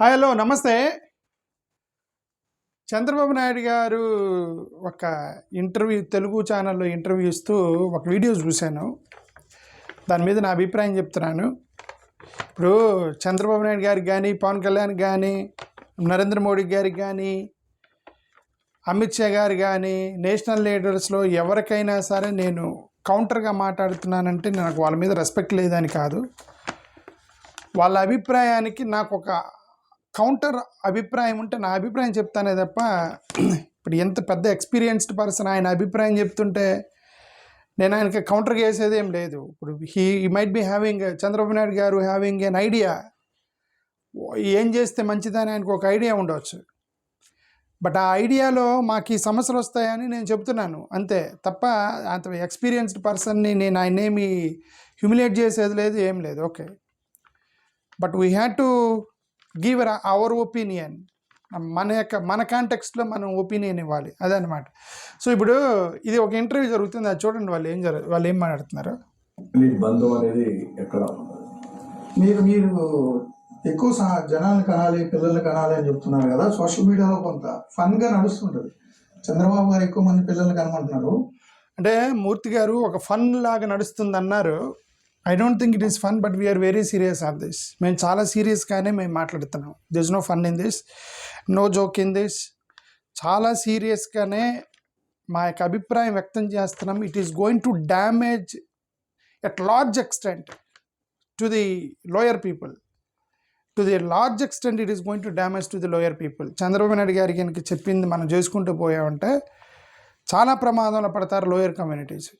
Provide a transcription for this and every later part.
Hi hello నమస్తే. చంద్రబాబు నాయుడు గారు ఒక తెలుగు ఛానల్లో ఇంటర్వ్యూ ఇస్తూ ఒక వీడియో చూశాను. దాని మీద నా అభిప్రాయం చెప్తున్నాను. ఇప్పుడు చంద్రబాబు నాయుడు గారికి కానీ, పవన్ కళ్యాణ్ కానీ, నరేంద్ర మోడీ గారికి కానీ, అమిత్ షా గారు కానీ, నేషనల్ లీడర్స్లో ఎవరికైనా సరే నేను కౌంటర్గా మాట్లాడుతున్నానంటే నాకు వాళ్ళ మీద రెస్పెక్ట్ లేదని కాదు. వాళ్ళ అభిప్రాయానికి నాకు ఒక కౌంటర్ అభిప్రాయం ఉంటే నా అభిప్రాయం చెప్తానే తప్ప, ఇప్పుడు ఎంత పెద్ద ఎక్స్పీరియన్స్డ్ పర్సన్ ఆయన అభిప్రాయం చెప్తుంటే నేను ఆయనకి కౌంటర్గా వేసేది ఏం లేదు. ఇప్పుడు he might be having, Chandrababu Naidu గారు హ్యావింగ్ ఎన్ ఐడియా, ఏం చేస్తే మంచిదని ఆయనకు ఒక ఐడియా ఉండవచ్చు. బట్ ఆ ఐడియాలో మాకు ఈ సమస్యలు వస్తాయని నేను చెప్తున్నాను అంతే తప్ప, అంత ఎక్స్పీరియన్స్డ్ పర్సన్ని నేను ఆయనేమి హ్యూమిలేట్ చేసేది లేదు, ఏం లేదు. Okay, but we had to give our opinion. మన కాంటెక్స్ట్లో మనం ఒపీనియన్ ఇవ్వాలి, అదనమాట. సో ఇప్పుడు ఇది ఒక ఇంటర్వ్యూ జరుగుతుంది, అది చూడండి వాళ్ళు ఏం మాట్లాడుతున్నారు. బంధం అనేది ఎక్కడ మీరు ఎక్కువ జనాలను కనాలి, పిల్లల్ని కనాలి అని చెప్తున్నారు కదా. సోషల్ మీడియాలో కొంత ఫన్గా నడుస్తుంటుంది. చంద్రబాబు గారు ఎక్కువ మంది పిల్లల్ని కనమంటున్నారు. అంటే మూర్తి గారు ఒక ఫన్ లాగా నడుస్తుంది అన్నారు. I don't think it is fun, but we're very serious on this. మేము చాలా సీరియస్గానే మేము మాట్లాడుతున్నాం. This no fun in this, no joke in this. చాలా సీరియస్గానే మా యొక్క అభిప్రాయం వ్యక్తం చేస్తున్నాం. It is going to damage at large extent to the lower people. To the large extent it is going to damage to the lower people. Chandrababu Naidu గారికి కనుక చెప్పింది మనం చేసుకుంటూ పోయామంటే చాలా ప్రమాదంలో పడతారు లోయర్ కమ్యూనిటీస్.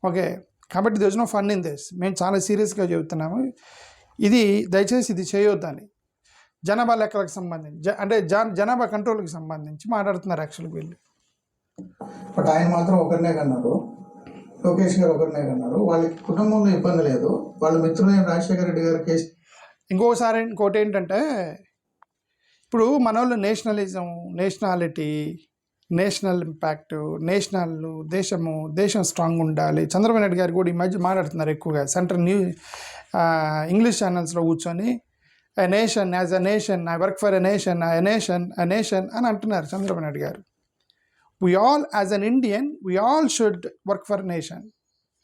ఓకే, కాబట్టి this no fun in this. మేము చాలా సీరియస్గా చెబుతున్నాము. ఇది దయచేసి ఇది చేయొద్దని. జనాభా లెక్కలకు సంబంధించి అంటే జనాభా కంట్రోల్కి సంబంధించి మాట్లాడుతున్నారు యాక్చువల్గా వీళ్ళు. బట్ ఆయన మాత్రం ఒకరినే కన్నారు, లోకేష్ గారు ఒకరినే కన్నారు. వాళ్ళకి కుటుంబంలో ఇబ్బంది లేదు. వాళ్ళ మిత్రులైన రాజశేఖర రెడ్డి గారి కేసు. ఇంకోటి ఏంటంటే, ఇప్పుడు మన వాళ్ళు నేషనలిజం, నేషనాలిటీ, నేషనల్ ఇంపాక్ట్, దేశం స్ట్రాంగ్ ఉండాలి. చంద్రబాబు నాయుడు గారు కూడా ఈ మధ్య మాట్లాడుతున్నారు ఎక్కువగా సెంట్రల్ ఇంగ్లీష్ ఛానల్స్లో కూర్చొని a nation as a nation, I work for a nation అని అంటున్నారు చంద్రబాబు నాయుడు గారు. we all as an Indian, we all should work for a nation.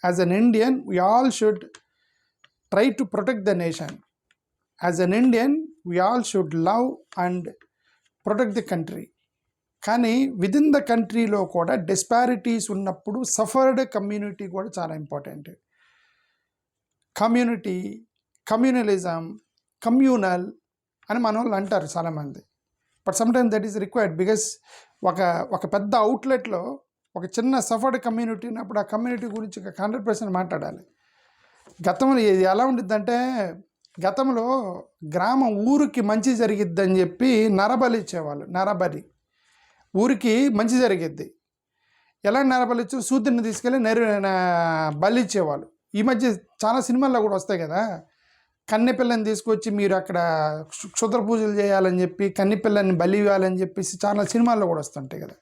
As an Indian, we all should try to protect the nation. As an Indian, we all should love and protect the country. కానీ within the కంట్రీలో కూడా disparities ఉన్నప్పుడు suffered community కూడా చాలా important. Communalism, communal అని మన వాళ్ళు అంటారు చాలామంది. But sometimes that is required because ఒక పెద్ద అవుట్లెట్లో ఒక చిన్న సఫర్డ్ కమ్యూనిటీ ఉన్నప్పుడు ఆ కమ్యూనిటీ గురించి 100% మాట్లాడాలి. గతంలో ఇది ఎలా ఉండిద్దంటే, గతంలో గ్రామం ఊరికి మంచి జరిగిద్దని చెప్పి నరబలి ఇచ్చేవాళ్ళు. నరబలి ఊరికి మంచి జరిగిద్ది. ఎలా నరబలి ఇచ్చి సూర్యుడిని తీసుకెళ్ళి బలి ఇచ్చేవాళ్ళు. ఈ మధ్య చాలా సినిమాల్లో కూడా వస్తాయి కదా, కన్నెపిల్లని తీసుకొచ్చి మీరు అక్కడ క్షుద్ర పూజలు చేయాలని చెప్పి కన్నెపిల్లని బలి ఇవ్వాలని చెప్పేసి చాలా సినిమాల్లో కూడా వస్తుంటాయి కదా.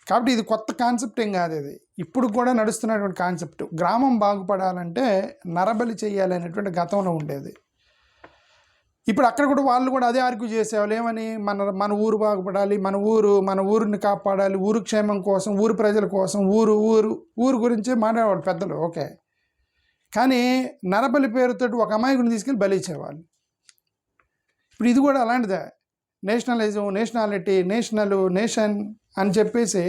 కాబట్టి ఇది కొత్త కాన్సెప్ట్ ఏం కాదు, ఇది ఇప్పుడు కూడా నడుస్తున్నటువంటి కాన్సెప్ట్. గ్రామం బాగుపడాలంటే నరబలి చేయాలనేటువంటి గతంలో ఉండేది. ఇప్పుడు అక్కడ కూడా వాళ్ళు కూడా అదే ఆర్గ్యూ చేసేవాళ్ళు. ఏమని, మన ఊరు బాగుపడాలి, మన ఊరిని కాపాడాలి, ఊరు క్షేమం కోసం, ఊరు ప్రజల కోసం, ఊరు గురించే మాట్లాడేవాళ్ళు పెద్దలు. ఓకే, కానీ నరబలి పేరుతో ఒక అమాయకుని తీసుకెళ్ళి బలి ఇచ్చేవాళ్ళు. ఇప్పుడు ఇది కూడా అలాంటిదే. నేషనలిజం, నేషనాలిటీ, నేషన్ అని చెప్పేసి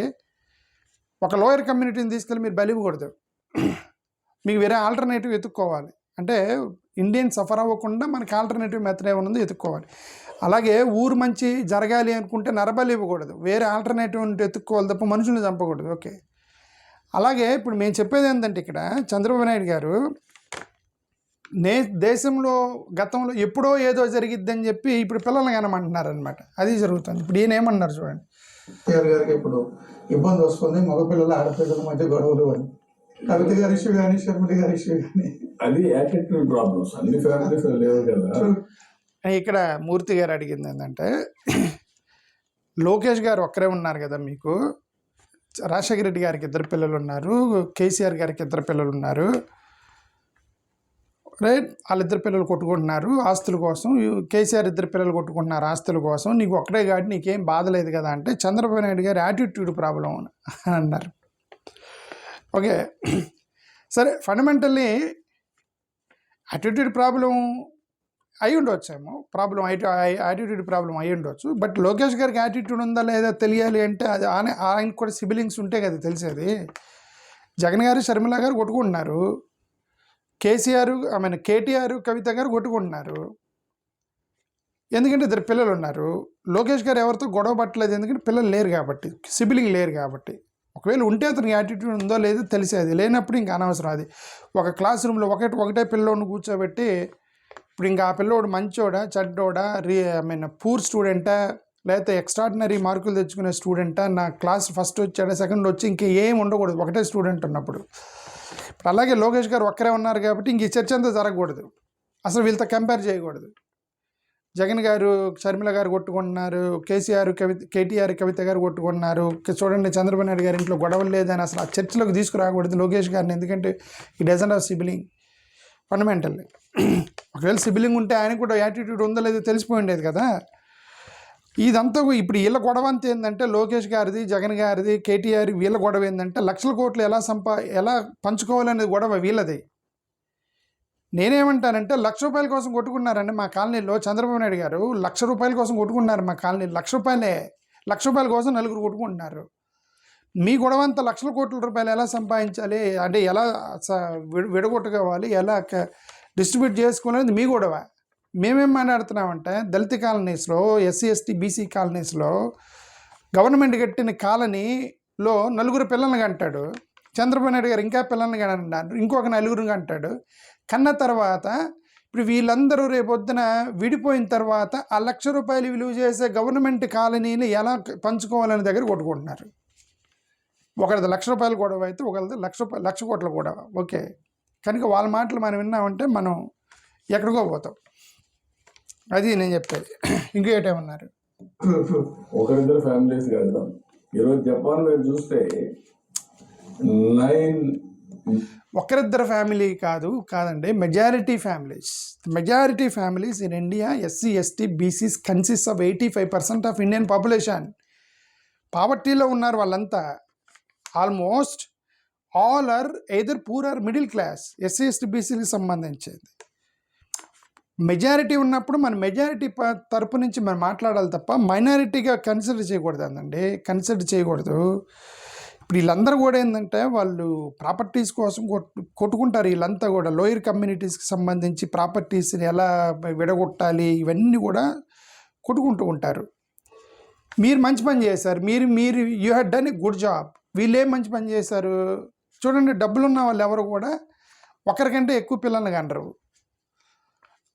ఒక లోయర్ కమ్యూనిటీని తీసుకెళ్ళి మీరు బలి ఇవ్వకూడదు. మీకు వేరే ఆల్టర్నేటివ్ ఎత్తుక్కోవాలి. అంటే ఇండియన్ సఫర్ అవ్వకుండా మనకి ఆల్టర్నేటివ్ మెథడ్ ఏమన్నా ఎత్తుక్కోవాలి. అలాగే ఊరు మంచి జరగాలి అనుకుంటే నరబలి ఇవ్వకూడదు, వేరే ఆల్టర్నేటివ్ ఎత్తుక్కోవాలి తప్ప మనుషుల్ని చంపకూడదు. ఓకే, అలాగే ఇప్పుడు మేము చెప్పేది ఏంటంటే, ఇక్కడ చంద్రబాబు నాయుడు గారు దేశంలో గతంలో ఎప్పుడో ఏదో జరిగిద్దని చెప్పి ఇప్పుడు పిల్లల్ని కనమంటున్నారు అనమాట. అది జరుగుతుంది. ఇప్పుడు ఈయన ఏమన్నారు చూడండి. గారికి ఇప్పుడు ఇబ్బంది వస్తుంది, మగపిల్లలు ఆడపిల్లల మధ్య గొడవలు అని. కవిత గారి ఇష్యూ కానీ, షర్మిల గారి ఇష్యూ కానీ, అది యాటిట్యూడ్ ప్రాబ్లమ్స్ అన్ని ఫ్యామిలీస్ లేవు కదా. ఇక్కడ మూర్తి గారు అడిగింది ఏంటంటే, లోకేష్ గారు ఒక్కరే ఉన్నారు కదా మీకు, రాజశేఖర రెడ్డి గారికి 2 పిల్లలు ఉన్నారు, కేసీఆర్ గారికి 2 పిల్లలు ఉన్నారు, రైట్, వాళ్ళిద్దరు పిల్లలు కొట్టుకుంటున్నారు ఆస్తుల కోసం, కేసీఆర్ ఇద్దరు పిల్లలు కొట్టుకుంటున్నారు ఆస్తుల కోసం, నీకు ఒక్కడే కాబట్టి నీకేం బాధ లేదు కదా అంటే చంద్రబాబు నాయుడు గారు యాటిట్యూడ్ ప్రాబ్లం అని అన్నారు. ఓకే, సరే, ఫండమెంటల్లీ యాటిట్యూడ్ ప్రాబ్లం అయి ఉండొచ్చేమో, యాటిట్యూడ్ ప్రాబ్లం అయి ఉండొచ్చు. బట్ లోకేష్ గారికి యాటిట్యూడ్ ఉందా లేదా తెలియాలి అంటే అది ఆయనకు కూడా సిబిలింగ్స్ ఉంటే కదా తెలిసేది. జగన్ గారు షర్మిల గారు కొట్టుకుంటున్నారు, కేటీఆర్ కవిత గారు కొట్టుకుంటున్నారు, ఎందుకంటే ఇద్దరు పిల్లలు ఉన్నారు. లోకేష్ గారు ఎవరితో గొడవ పట్టలేదు, ఎందుకంటే పిల్లలు లేరు కాబట్టి, సిబిలింగ్ లేరు కాబట్టి. ఒకవేళ ఉంటే అతనికి యాటిట్యూడ్ ఉందో లేదో తెలిసేది, లేనప్పుడు ఇంకా అనవసరం. అది ఒక క్లాస్ రూమ్లో ఒకటే పిల్లోడిని కూర్చోబెట్టి ఇప్పుడు ఇంకా ఆ పిల్లోడు మంచోడా చెడ్డోడా, పూర్ స్టూడెంటా లేకపోతే ఎక్స్ట్రాడినరీ మార్కులు తెచ్చుకునే స్టూడెంటా, నా క్లాస్ ఫస్ట్ వచ్చాడా సెకండ్ వచ్చి ఇంకా ఏం ఉండకూడదు ఒకటే స్టూడెంట్ ఉన్నప్పుడు. ఇప్పుడు అలాగే లోకేష్ గారు ఒక్కరే ఉన్నారు కాబట్టి ఇంక ఈ చర్చ అంతా జరగకూడదు, అసలు వీళ్ళతో కంపేర్ చేయకూడదు. జగన్ గారు షర్మిల గారు కొట్టుకుంటున్నారు, కేటీఆర్ కవిత గారు కొట్టుకుంటున్నారు, చూడండి చంద్రబాబు నాయుడు గారి ఇంట్లో గొడవలు లేదని అసలు ఆ చర్చలోకి తీసుకురాకూడదు లోకేష్ గారిని, ఎందుకంటే ఈ డజంట్ ఆఫ్ సిబిలింగ్ ఫండమెంటల్లీ. ఒకవేళ సిబిలింగ్ ఉంటే ఆయన కూడా యాటిట్యూడ్ ఉందో లేదో తెలిసిపోయి ఉండేది కదా. ఇదంతా ఇప్పుడు వీళ్ళ గొడవ అంతా ఏంటంటే లోకేష్ గారిది, జగన్ గారిది, కేటీఆర్ వీళ్ళ గొడవ ఏంటంటే లక్షల కోట్లు ఎలా పంచుకోవాలనేది గొడవ వీళ్ళది. నేనేమంటానంటే ₹1,00,000 కోసం కొట్టుకున్నారండి మా కాలనీలో. చంద్రబాబు నాయుడు గారు ₹1,00,000 కోసం కొట్టుకున్నారు మా కాలనీలో. ₹1,00,000 కోసం నలుగురు కొట్టుకుంటున్నారు. మీ గొడవ అంతా లక్షల కోట్ల రూపాయలు ఎలా సంపాదించాలి అంటే ఎలా విడగొట్టుకోవాలి, ఎలా డిస్ట్రిబ్యూట్ చేసుకోవాలనేది మీ గొడవ. మేమేం మాట్లాడుతున్నామంటే దళిత కాలనీస్లో, ఎస్సీ ఎస్టీ బీసీ కాలనీస్లో గవర్నమెంట్ కట్టిన కాలనీలో నలుగురు పిల్లల్ని కంటాడు చంద్రబాబు నాయుడు గారు, ఇంకా పిల్లల్ని కంటాడు, ఇంకొక నలుగురు కంటాడు. కన్న తర్వాత ఇప్పుడు వీళ్ళందరూ రేపొద్దున విడిపోయిన తర్వాత ఆ ₹1,00,000 విలువ చేసే గవర్నమెంట్ కాలనీని ఎలా పంచుకోవాలనే దగ్గర కొట్టుకుంటున్నారు. ఒకరిది ₹1,00,000 గొడవ అయితే ఒకరిది లక్ష కోట్ల గొడవ. ఓకే, కనుక వాళ్ళ మాటలు మనం విన్నామంటే మనం ఎక్కడికో పోతాం. అది నేను చెప్పేది. ఇంకేటేమన్నారు, ఒకరిద్దరు ఫ్యామిలీస్ కాదు. ఈరోజు జపాన్ మీరు చూస్తే 9 ఒకరిద్దరు ఫ్యామిలీ కాదండి, majority families in India, SC ST BCs consist of 85% of Indian population. పావర్టీలో ఉన్నారు వాళ్ళంతా. Almost all are either poor or middle class, SC ST బీసీకి సంబంధించింది. మెజారిటీ ఉన్నప్పుడు మన మెజారిటీ తరపు నుంచి మనం మాట్లాడాలి తప్ప మైనారిటీగా కన్సిడర్ చేయకూడదు. ఇప్పుడు వీళ్ళందరూ కూడా ఏంటంటే వాళ్ళు ప్రాపర్టీస్ కోసం కొట్టుకుంటారు. వీళ్ళంతా కూడా లోయర్ కమ్యూనిటీస్కి సంబంధించి ప్రాపర్టీస్ని ఎలా విడగొట్టాలి ఇవన్నీ కూడా కొట్టుకుంటూ ఉంటారు. మీరు మంచి పని చేశారు, మీరు you had done a good job. వీళ్ళేం మంచి పని చేశారు చూడండి. డబ్బులున్న వాళ్ళు ఎవరు కూడా ఒకరికంటే ఎక్కువ పిల్లల్ని కండరు.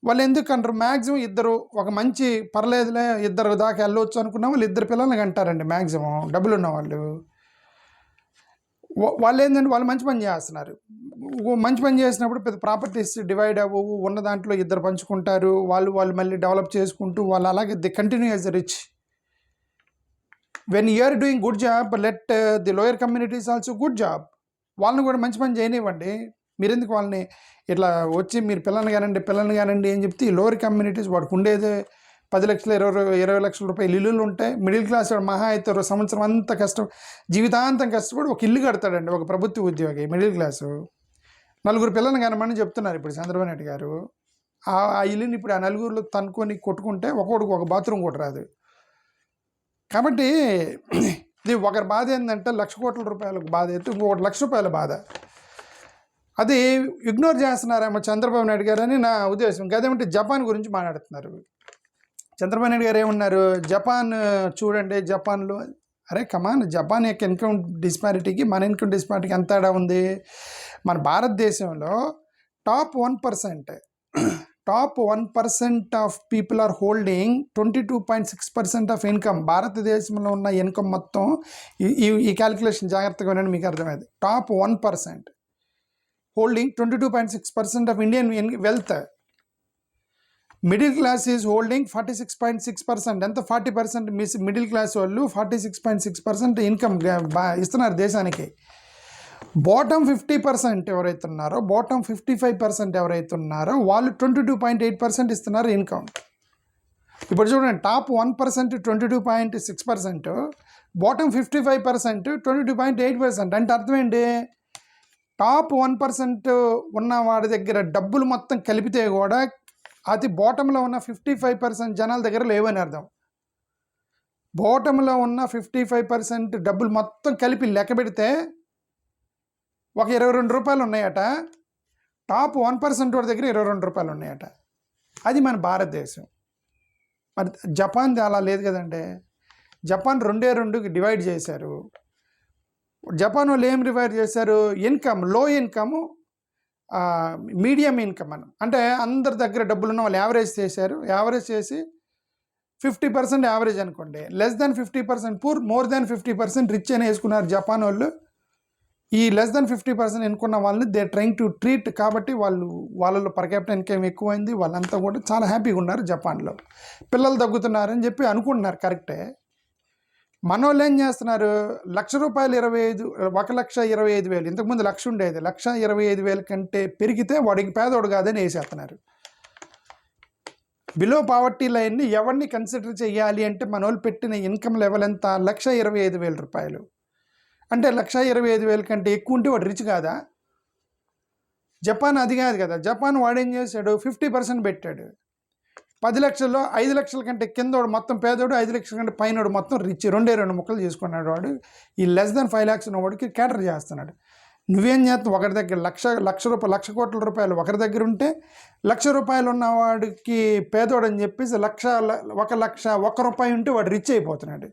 వాళ్ళు ఎందుకు అంటారు? మ్యాక్సిమం ఇద్దరు, ఒక మంచి పర్లేదులే ఇద్దరు దాకా వెళ్ళవచ్చు అనుకున్న వాళ్ళు ఇద్దరు పిల్లల్ని కంటారండి మ్యాక్సిమం డబ్బులు ఉన్న వాళ్ళు. వాళ్ళు ఏంటంటే వాళ్ళు మంచి పని చేస్తున్నారు. మంచి పని చేసినప్పుడు పెద్ద ప్రాపర్టీస్ డివైడ్ అవ్వవు, ఉన్న దాంట్లో ఇద్దరు పంచుకుంటారు, వాళ్ళు మళ్ళీ డెవలప్ చేసుకుంటూ వాళ్ళు అలాగే the continue as rich. When you're doing good job let the lower communities also good job. వాళ్ళని కూడా మంచి పని చేయనివ్వండి. మీరు ఎందుకు వాళ్ళని ఇట్లా వచ్చి మీరు పిల్లల్ని కానండి అని చెప్తే ఈ లోయర్ కమ్యూనిటీస్ వాడికి ఉండేదే 10 లక్షలు 20 లక్షల రూపాయలు ఇల్లులు ఉంటాయి. మిడిల్ క్లాస్ వాడు మహా అయితే సంవత్సరం అంతా జీవితాంతం కష్టపడి ఒక ఇల్లు కడతాడండి ఒక ప్రభుత్వ ఉద్యోగి. మిడిల్ క్లాసు నలుగురు పిల్లల్ని కనమని చెప్తున్నారు ఇప్పుడు చంద్రబాబు నాయుడు గారు. ఆ ఇల్లుని ఇప్పుడు ఆ నలుగురిలో తనుకొని కొట్టుకుంటే ఒక్కొక్కడికి ఒక బాత్రూమ్ కూడా రాదు. కాబట్టి ఇది ఒకరి బాధ ఏంటంటే ₹1,00,000 కోట్ల బాధ అయితే ఇంకొకటి ₹1,00,000 బాధ. అది ఇగ్నోర్ చేస్తున్నారేమో చంద్రబాబు నాయుడు గారు అని నా ఉద్దేశం. అదేమంటే జపాన్ గురించి మాట్లాడుతున్నారు. చంద్రబాబు నాయుడు గారు ఏమన్నారు, జపాన్ చూడండి, జపాన్లో అరే కమాన్, జపాన్ యొక్క ఇన్కమ్ డిస్పారిటీకి మన ఇన్కమ్ డిస్పారిటీకి ఎంత తేడా ఉంది. మన భారతదేశంలో top 1% of people are holding 22.6% of income. భారతదేశంలో ఉన్న ఇన్కమ్ మొత్తం ఈ క్యాలిక్యులేషన్ జాగ్రత్తగా వినండి, మీకు అర్థమైంది. Top 1% holding 22.6% of Indian wealth. Middle class is holding 46.6%. అంత 40% మిడిల్ క్లాస్ వాళ్ళు 46.6% ఇన్కమ్ ఇస్తున్నారు దేశానికి. బాటమ్ 50% ఎవరైతే ఉన్నారో, బాటమ్ 55% ఎవరైతే ఉన్నారో వాళ్ళు 22.8% ఇస్తున్నారు ఇన్కమ్. ఇప్పుడు చూడండి, టాప్ 1% 22.6%, బాటమ్ 55% 22.8%. అంటే అర్థం ఏంటి? టాప్ 1% ఉన్న వాడి దగ్గర డబ్బులు మొత్తం కలిపితే కూడా అది బాటంలో ఉన్న 55% జనాల దగ్గర లేవని అర్థం. బాటంలో ఉన్న 55% డబ్బులు మొత్తం కలిపి లెక్క పెడితే ఒక 22 రూపాయలు ఉన్నాయట. టాప్ 1% వాడి దగ్గర 22 రూపాయలు ఉన్నాయట. అది మన భారతదేశం. మరి జపాన్ది అలా లేదు కదండి. జపాన్ 2కి డివైడ్ చేశారు. జపాన్ వాళ్ళు ఏం డివైడ్ చేశారు? ఇన్కమ్, లో ఇన్కమ్, మీడియం ఇన్కమ్ అని. అంటే అందరి దగ్గర డబ్బులు ఉన్న వాళ్ళు యావరేజ్ చేశారు. యావరేజ్ చేసి 50% యావరేజ్ అనుకోండి, less than 50% poor, more than 50% rich అని వేసుకున్నారు జపాన్ వాళ్ళు. ఈ లెస్ దాన్ 50% ఎన్నుకున్న వాళ్ళని దే ట్రైంగ్ టు ట్రీట్. కాబట్టి వాళ్ళలో పర్ క్యాపిటల్ ఇన్కమ్ ఎక్కువైంది. వాళ్ళంతా కూడా చాలా హ్యాపీగా ఉన్నారు జపాన్లో. పిల్లలు తగ్గుతున్నారని చెప్పి అనుకుంటున్నారు, కరెక్టే. మనోళ్ళు ఏం చేస్తున్నారు? ₹1,25,000, 1,25,000. ఇంతకుముందు 1,00,000 ఉండేది, 1,25,000 కంటే పెరిగితే వాడికి పేదోడు కాదని వేసేస్తున్నారు. బిలో పావర్టీ లైన్ని ఎవరిని కన్సిడర్ చేయాలి అంటే మనోళ్ళు పెట్టిన ఇన్కమ్ లెవెల్ ఎంత? ₹1,25,000. అంటే 1,25,000 కంటే ఎక్కువ ఉంటే వాడు రిచ్ కాదా? జపాన్ అది కాదు కదా. జపాన్ వాడేం చేశాడు? 50% పెట్టాడు. 10 లక్షల్లో 5 లక్షల కంటే కిందోడు మొత్తం పేదోడు, 5 లక్షల కంటే పైనోడు మొత్తం రిచ్. 2 ముక్కలు చేసుకున్నాడు వాడు. ఈ లెస్ దాన్ 5 lakhs ఉన్నవాడికి క్యాటర్ చేస్తున్నాడు. నువ్వేం చేస్తావు? ఒకరి దగ్గర లక్ష కోట్ల రూపాయలు ఒకరి దగ్గర ఉంటే, ₹1,00,000 ఉన్నవాడికి పేదోడు అని చెప్పేసి ₹1,00,000 ఉంటే వాడు రిచ్ అయిపోతున్నాడు.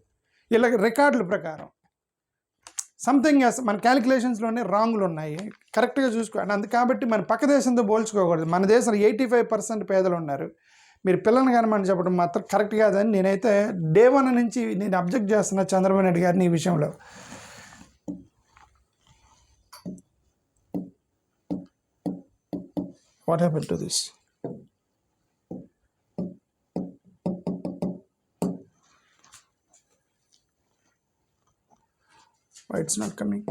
ఇలా రికార్డుల ప్రకారం సంథింగ్ మన క్యాలిక్యులేషన్స్లోనే రాంగ్లు ఉన్నాయి. కరెక్ట్గా చూసుకోండి. కాబట్టి మన పక్క దేశంతో పోల్చుకోకూడదు. మన దేశంలో 85% పేదలు ఉన్నారు. మీరు పిల్లల్ని కనమని చెప్పడం మాత్రం కరెక్ట్ కాదని నేనైతే డే 1 నుంచి నేను అబ్జెక్ట్ చేస్తున్నా చంద్రబాబు నాయుడు గారిని ఈ విషయంలో. What happened to this? Why it's not coming?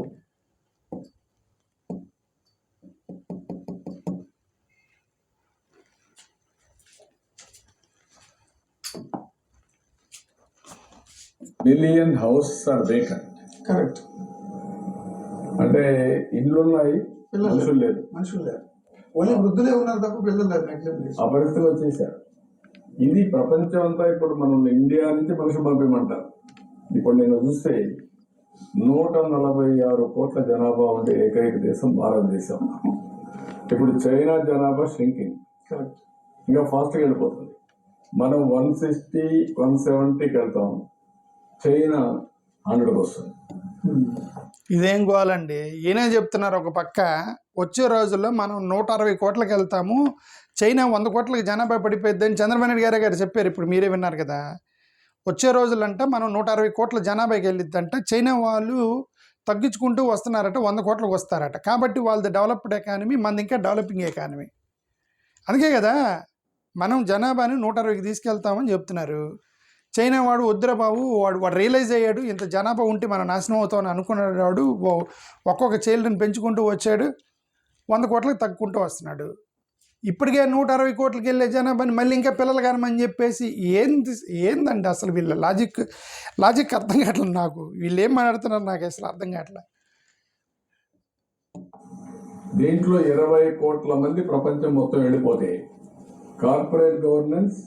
Million houses are vacant. Correct. అంటే ఇండ్లు ఉన్నాయి, పిల్లలు మనుషులు లేదు. మనుషులు లేరు. ఓన్లీ వృద్ధులే ఉన్నారు తప్ప పిల్లలు లేరు. నెగ్లెక్ట్ ఆ పరిస్థితి వచ్చేసారు. ఇది ప్రపంచం అంతా ఇప్పుడు మనం ఇండియా నుంచి మనుషులు పంపించమంటారు. ఇప్పుడు నేను చూస్తే 146 కోట్ల జనాభా ఉండే ఏకైక దేశం భారతదేశం. ఇప్పుడు చైనా జనాభా షింకింగ్, కరెక్ట్. ఇంకా ఫాస్ట్గా వెళ్ళిపోతుంది. మనం 160, 170కి వెళ్తాం, చైనా 100కి వస్తుంది. ఇదేం గోలండి? ఈయనే చెప్తున్నారు ఒక పక్క, వచ్చే రోజుల్లో మనం 160 కోట్లకి వెళ్తాము, చైనా 100 కోట్లకి జనాభా పడిపోద్దని చంద్రబాబు నాయుడు గారు చెప్పారు. ఇప్పుడు మీరే విన్నారు కదా. వచ్చే రోజులంటే మనం 160 కోట్ల జనాభాకి వెళ్ళిద్దంటే చైనా వాళ్ళు తగ్గించుకుంటూ వస్తున్నారట, 100 కోట్లకు వస్తారట. కాబట్టి వాళ్ళది డెవలప్డ్ ఎకానమీ, మనది ఇంకా డెవలపింగ్ ఎకానమీ. అందుకే కదా మనం జనాభాని 160కి తీసుకెళ్తామని చెప్తున్నారు. చైనా వాడు వద్దురా బాబు, వాడు రియలైజ్ అయ్యాడు, ఇంత జనాభా ఉంటే మనం నాశనం అవుతామని అనుకున్నాడు. వాడు ఒక్కొక్క చైల్డ్ని పెంచుకుంటూ వచ్చాడు, 100 కోట్లకు తగ్గుకుంటూ వస్తున్నాడు. ఇప్పటికే 160 కోట్లకి వెళ్ళే జనాభాని మళ్ళీ ఇంకా పిల్లలు కానమని చెప్పేసి ఏందండి అసలు వీళ్ళ లాజిక్ అర్థం కావట్లేదు నాకు. వీళ్ళు ఏం మాట్లాడుతున్నారు నాకు అసలు అర్థం కావట్లేదు. దీంట్లో 20 కోట్ల మంది ప్రపంచం మొత్తం వెళ్ళిపోతే corporate governance,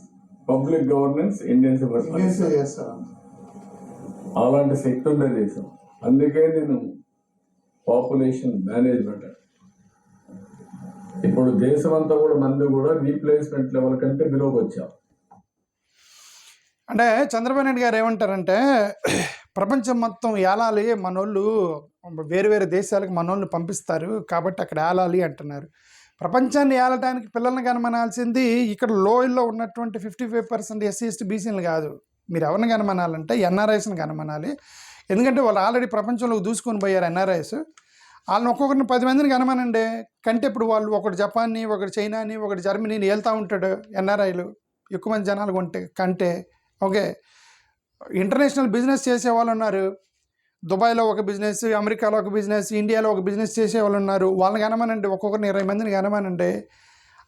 public governance Indians చేస్తారు. అలాంటి శక్తి ఉండే దేశం. అందుకే నేను పాపులేషన్ మేనేజ్మెంట్, ఇప్పుడు దేశం అంతా కూడా మంది కూడా రీప్లేస్మెంట్ లెవెల్ కంటే బిలోకి వచ్చాం. అంటే చంద్రబాబు నాయుడు గారు ఏమంటారంటే, ప్రపంచం మొత్తం ఏలాలి, మనోళ్ళు వేరు దేశాలకు మనోళ్ళు పంపిస్తారు కాబట్టి అక్కడ ఏలాలి అంటున్నారు. ప్రపంచాన్ని ఏలటానికి పిల్లల్ని కనమనాల్సింది ఇక్కడ లోయల్లో ఉన్నటువంటి 55% ఎస్సీ ఎస్టీ బీసీలు కాదు. మీరు ఎవరిని కనమనాలంటే ఎన్ఆర్ఐస్ని కనమనాలి. ఎందుకంటే వాళ్ళు ఆల్రెడీ ప్రపంచంలోకి దూసుకొని పోయారు ఎన్ఆర్ఐస్. వాళ్ళని ఒక్కొక్కరిని 10 మందిని కనమనండి. కంటే ఇప్పుడు వాళ్ళు ఒకటి జపాన్ని, ఒకటి చైనాని, ఒకటి జర్మనీని వెళ్తూ ఉంటాడు ఎన్ఆర్ఐలు, ఎక్కువ మంది జనాలు కంటే. ఓకే, ఇంటర్నేషనల్ బిజినెస్ చేసే వాళ్ళు ఉన్నారు. దుబాయ్లో ఒక బిజినెస్, అమెరికాలో ఒక బిజినెస్, ఇండియాలో ఒక బిజినెస్ చేసే వాళ్ళు ఉన్నారు. వాళ్ళని కనమనండి, ఒక్కొక్కరిని 20 మందిని కనమనండి.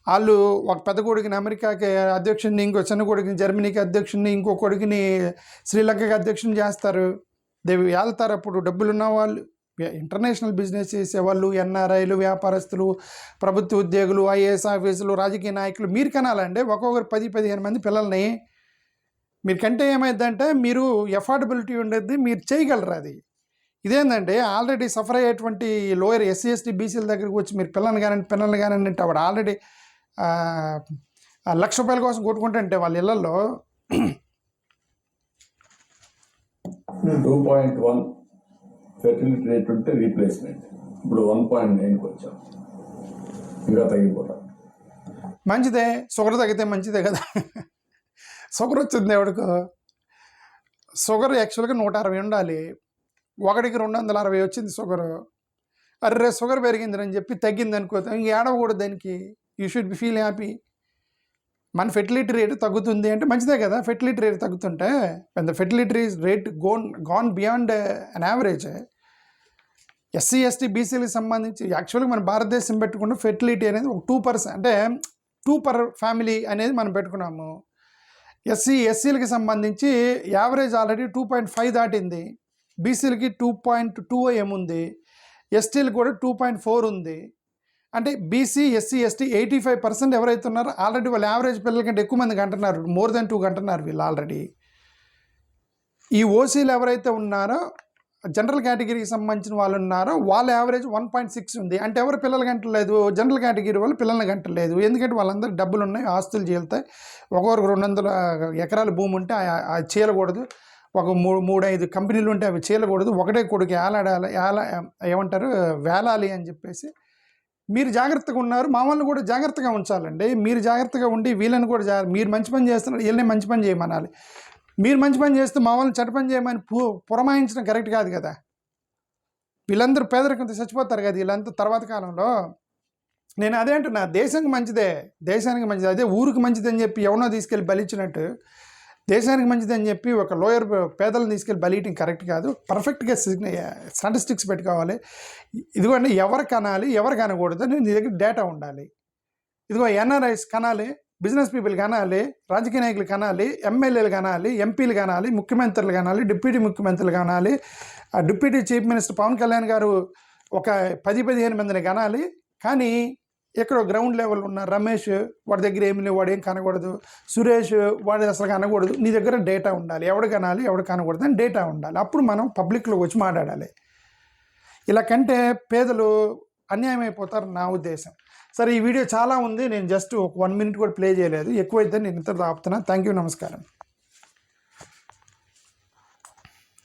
వాళ్ళు ఒక పెద్ద కొడుకుని అమెరికాకి అధ్యక్షుడిని, ఇంకో చిన్న కొడుకుని జర్మనీకి అధ్యక్షుడిని, ఇంకో కొడుకుని శ్రీలంకకి అధ్యక్షుని చేస్తారు. వెళ్తారు. అప్పుడు డబ్బులు ఉన్న వాళ్ళు, ఇంటర్నేషనల్ బిజినెస్ చేసేవాళ్ళు, ఎన్ఆర్ఐలు, వ్యాపారస్తులు, ప్రభుత్వ ఉద్యోగులు, ఐఏఎస్ ఆఫీసులు, రాజకీయ నాయకులు మీరు కనాలండి. ఒక్కొక్కరు 10-15 మంది పిల్లల్ని. మీరు కంటే ఏమైందంటే మీరు ఎఫోర్డబిలిటీ ఉండేది, మీరు చేయగలరు. అది ఇదేంటంటే ఆల్రెడీ సఫర్ అయ్యేటువంటి లోయర్ ఎస్సీ ఎస్టీ బీసీల దగ్గరికి వచ్చి మీరు పిల్లల్ని కానివ్వండి అంటే ఆవిడ ఆల్రెడీ ₹1,00,000 కోసం కొట్టుకుంటుంటే వాళ్ళ ఇళ్లలో 2.1 ఫెర్టిలిటీ రేట్ ఉంటే రీప్లేస్మెంట్ ఇప్పుడు 1.9కి వచ్చాం, ఇంకా తగ్గిపోతాం. మంచిదే, షుగర్ తగ్గితే మంచిదే కదా. షుగర్ వచ్చింది ఎవడికో, షుగర్ యాక్చువల్గా 160 ఉండాలి, ఒకటికి 260 వచ్చింది షుగరు. అర్రే షుగర్ పెరిగిందని చెప్పి తగ్గింది అనుకో, ఇంక ఏడవకూడదు దానికి. You should be feel happy. మన ఫెర్టిలిటీ రేట్ తగ్గుతుంది అంటే మంచిదే కదా. ఫెర్టిలిటీ రేట్ తగ్గుతుంటే the fertility rate gone beyond an average. SC ST బీసీలకు సంబంధించి యాక్చువల్గా మన భారతదేశం పెట్టుకున్న ఫెర్టిలిటీ అనేది ఒక 2% అంటే 2 పర్ ఫ్యామిలీ అనేది మనం పెట్టుకున్నాము. ఎస్సీలకి సంబంధించి యావరేజ్ ఆల్రెడీ 2.5 దాటింది, బీసీలకి 2.2 ఏముంది, ఎస్టీలకు కూడా 2.4 ఉంది. అంటే బీసీ ఎస్సీ ఎస్టీ 85% ఎవరైతే ఉన్నారో ఆల్రెడీ వాళ్ళు యావరేజ్ పిల్లల కంటే ఎక్కువ మంది కంటున్నారు, మోర్ దెన్ 2 కంటున్నారు వీళ్ళు ఆల్రెడీ. ఈ ఓసీలు ఎవరైతే ఉన్నారో జనరల్ కేటగిరీకి సంబంధించిన వాళ్ళు ఉన్నారో వాళ్ళ యావరేజ్ 1.6 ఉంది. అంటే ఎవరు పిల్లలు గంటలేదు, జనరల్ కేటగిరీ వాళ్ళు పిల్లల్ని గంటలేదు. ఎందుకంటే వాళ్ళందరూ డబ్బులు ఉన్నాయి, ఆస్తులు చీలుతాయి. ఒక్కొక్కరికి 200 ఎకరాల భూమి ఉంటే ఆ చీలకూడదు. ఒక 3-5 కంపెనీలు ఉంటే అవి చీలకూడదు. ఒకటే కొడుకు ఏమంటారు వేలాలి అని చెప్పేసి మీరు జాగ్రత్తగా ఉన్నారు. మా వాళ్ళని కూడా జాగ్రత్తగా ఉంచాలండి. మీరు జాగ్రత్తగా ఉండి వీళ్ళని కూడా మీరు మంచి పని చేస్తున్నారు, వీళ్ళని మంచి పని చేయమనాలి. మీరు మంచి పని చేస్తే మా వాళ్ళని చెడ్డ పని చేయమని పురమాయించడం కరెక్ట్ కాదు కదా. వీళ్ళందరూ పేదరికంతో చచ్చిపోతారు కదా వీళ్ళంతా తర్వాత కాలంలో. నేను అదే అంటున్నా, దేశానికి మంచిదే, అదే ఊరికి మంచిదని చెప్పి ఎవనో తీసుకెళ్ళి బలిచ్చినట్టు దేశానికి మంచిదని చెప్పి ఒక లోయర్ పేదలను తీసుకెళ్ళి బలియటం కరెక్ట్ కాదు. పర్ఫెక్ట్గా స్టాటిస్టిక్స్ పెట్టుకోవాలి. ఇదిగోండి ఎవరు కనాలి ఎవరు కనకూడదు నీ దగ్గర డేటా ఉండాలి. ఇదిగో ఎన్ఆర్ఐస్ కనాలి, బిజినెస్ పీపుల్ కనాలి, రాజకీయ నాయకులు కనాలి, ఎమ్మెల్యేలు కనాలి, ఎంపీలు కనాలి, ముఖ్యమంత్రులు కనాలి, డిప్యూటీ ముఖ్యమంత్రులు కనాలి, deputy chief minister Pawan Kalyan garu ఒక 10-15 మందిని కనాలి. కానీ ఎక్కడో గ్రౌండ్ లెవెల్ ఉన్న రమేష్ వాడి దగ్గర ఏమి లేవు, వాడు ఏం కనకూడదు, సురేష్ వాడు అసలు కనకూడదు. నీ దగ్గర డేటా ఉండాలి, ఎవడు కనాలి ఎవడు కనకూడదు అని డేటా ఉండాలి. అప్పుడు మనం పబ్లిక్లో వచ్చి మాట్లాడాలి. ఇలా కంటే పేదలు అన్యాయం అయిపోతారు నా ఉద్దేశం. సరే, ఈ వీడియో చాలా ఉంది, నేను జస్ట్ ఒక 1 minute కూడా ప్లే చేయలేదు, ఎక్కువైతే నేను ఇంతటితో ఆపుతున్నా. థ్యాంక్ యూ, నమస్కారం.